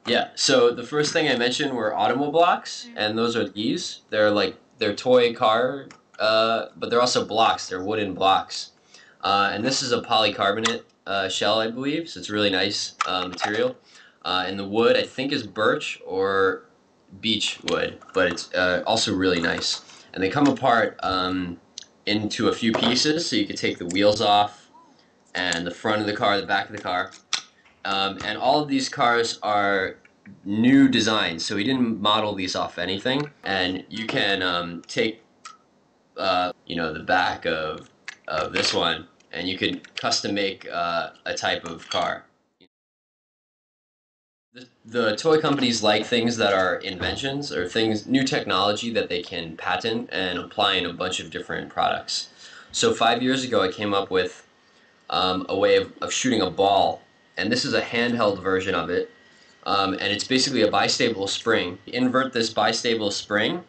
Yeah, so the first thing I mentioned were automobile blocks, and those are these. They're toy car, but they're also blocks. They're wooden blocks. And this is a polycarbonate shell, I believe, so it's really nice material. And the wood, I think, is birch or beech wood, but it's also really nice. And they come apart into a few pieces, so you can take the wheels off, and the front of the car, the back of the car. And all of these cars are new designs, so we didn't model these off anything. And you can take, the back of this one, and you could custom make a type of car. The toy companies like things that are inventions or things, new technology that they can patent and apply in a bunch of different products. So 5 years ago, I came up with a way of shooting a ball, and this is a handheld version of it. And it's basically a bistable spring. You invert this bistable spring,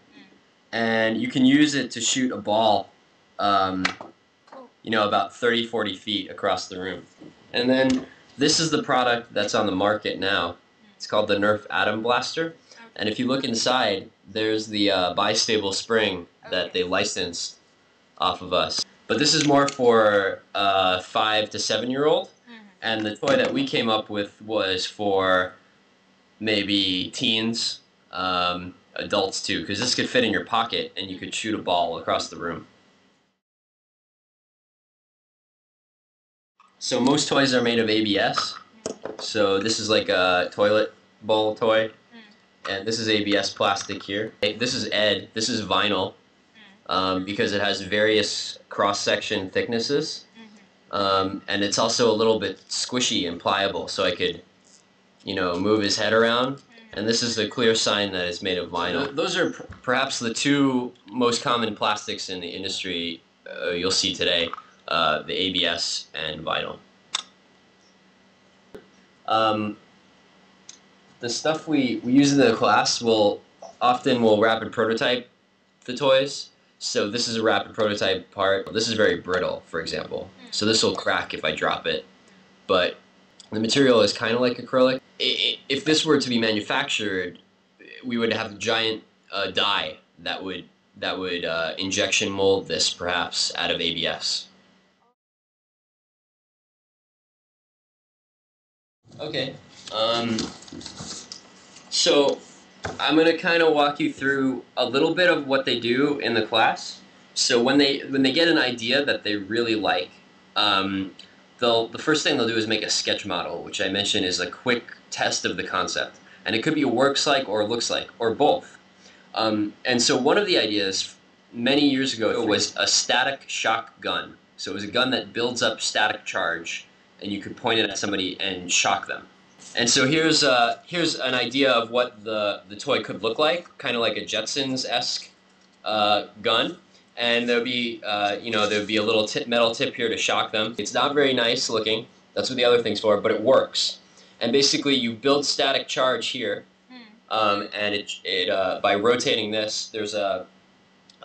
and you can use it to shoot a ball, about 30, 40 feet across the room. And then this is the product that's on the market now. It's called the Nerf Atom Blaster. And if you look inside, there's the bistable spring that they licensed off of us. But this is more for 5 to 7-year-old. And the toy that we came up with was for maybe teens, adults too, because this could fit in your pocket and you could shoot a ball across the room. So most toys are made of ABS. So this is like a toilet bowl toy, and this is ABS plastic here. This is This is vinyl, because it has various cross-section thicknesses, and it's also a little bit squishy and pliable, so I could, move his head around. And this is a clear sign that it's made of vinyl. Those are perhaps the two most common plastics in the industry you'll see today, the ABS and vinyl. The stuff we use in the class will rapid prototype the toys. So this is a rapid prototype part. This is very brittle, for example. So this will crack if I drop it. But the material is kind of like acrylic. If this were to be manufactured, we would have a giant die that would injection mold this perhaps out of ABS. Okay. So I'm gonna kind of walk you through a little bit of what they do in the class. So when they get an idea that they really like, the first thing they'll do is make a sketch model, which I mentioned is a quick test of the concept, and it could be a works like or looks like or both. And so one of the ideas many years ago was a static shock gun. So it was a gun that builds up static charge, and you could point it at somebody and shock them. And so here's an idea of what the toy could look like, kind of like a Jetsons-esque gun. And there'd be there'd be a little metal tip here to shock them. It's not very nice looking. That's what the other thing's for, but it works. And basically, you build static charge here, and by rotating this, there's a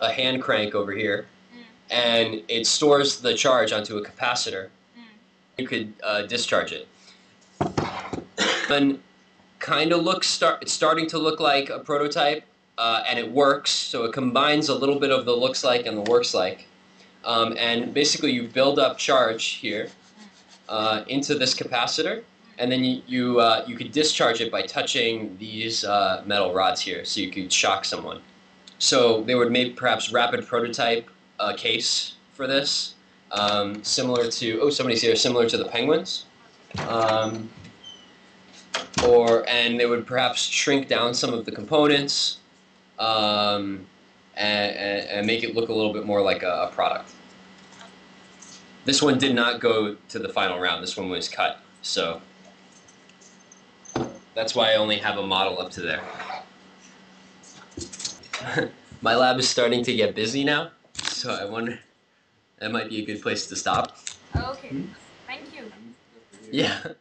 hand crank over here, and it stores the charge onto a capacitor. You could discharge it. And kind of it's starting to look like a prototype, and it works. So it combines a little bit of the looks like and the works like, and basically you build up charge here into this capacitor, and then you could discharge it by touching these metal rods here. So you could shock someone. So they would make perhaps rapid prototype case for this, similar to somebody's here, similar to the Penguins. And they would perhaps shrink down some of the components and make it look a little bit more like a product. This one did not go to the final round. This one was cut, so that's why I only have a model up to there. My lab is starting to get busy now, so I wonder, that might be a good place to stop. Okay, thank you. Yeah.